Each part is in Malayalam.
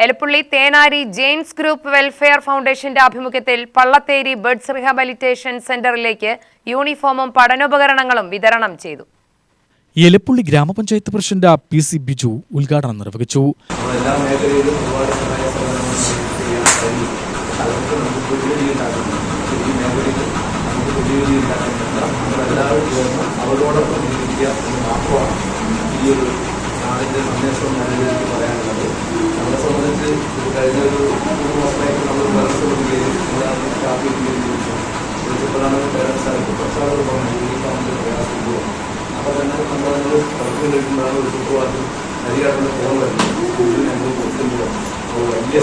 എലപ്പുള്ളി തേനാരി ജെയിൻസ് ഗ്രൂപ്പ് വെൽഫെയർ ഫൗണ്ടേഷന്റെ ആഭിമുഖ്യത്തിൽ പള്ളത്തേരി ബർഡ്സ് റീഹാബിലിറ്റേഷൻ സെന്ററിലേക്ക് യൂണിഫോമും പഠനോപകരണങ്ങളും വിതരണം ചെയ്തു. എലപ്പുള്ളി ഗ്രാമപഞ്ചായത്ത് പ്രസിഡന്റ് PC ബിജു ഉദ്ഘാടനം നിർവഹിച്ചു. നാടിൻ്റെ സന്ദേശം ഞാനിതിലേക്ക് പറയാനുള്ളത് നമ്മളെ സംബന്ധിച്ച് കഴിഞ്ഞ ഒരു 3 മാസമായിട്ട് നമ്മൾ ബർഡ്സ് കൊടുക്കുകയും കാപ്പി വിളിച്ചപ്പോഴാണ് പേരൻസ് ആയിട്ട് പ്രസാദം പറഞ്ഞു യൂണിഫോമിൽ പ്രയാസപ്പെടുക. അപ്പോൾ തന്നെ നമ്മളത് പഠിച്ചു കഴിക്കുമ്പോഴാണ് ഒരു ചുറ്റുപാടും അരികാട്ടിൽ ഫോൺ വരുന്നത് കൂടുതൽ ഞങ്ങൾ കൊടുക്കുമ്പോൾ വലിയ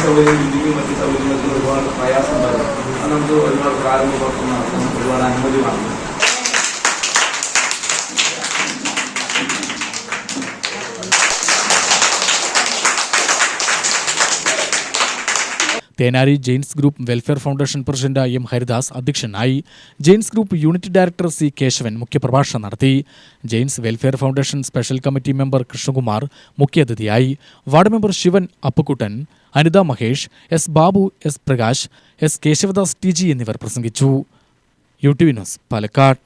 സൗകര്യം ബിൽഡിങ്ങും മറ്റ് സൗകര്യങ്ങൾക്ക് ഒരുപാട് പ്രയാസം ഉണ്ടായിരുന്നു. അത് നമുക്ക് ഒരുപാട് പ്രാരംഭ പ്രവർത്തനം നടത്താൻ ഒരുപാട് അനുമതി വാങ്ങും. Thenari Jains group welfare foundation president M Haridas അധ്യക്ഷനായി. Jains group unit director C Keshavan മുഖ്യപ്രഭാഷണം നടത്തി. Jains welfare foundation special committee member Krishnakumar മുഖ്യാതിഥിയായി. Ward member Sivan Appukuttan, Anitha Mahesh, S Babu, S Prakash, S Keshavadas TG എന്നിവർ പ്രസംഗിച്ചു. UTV news, Palakkad.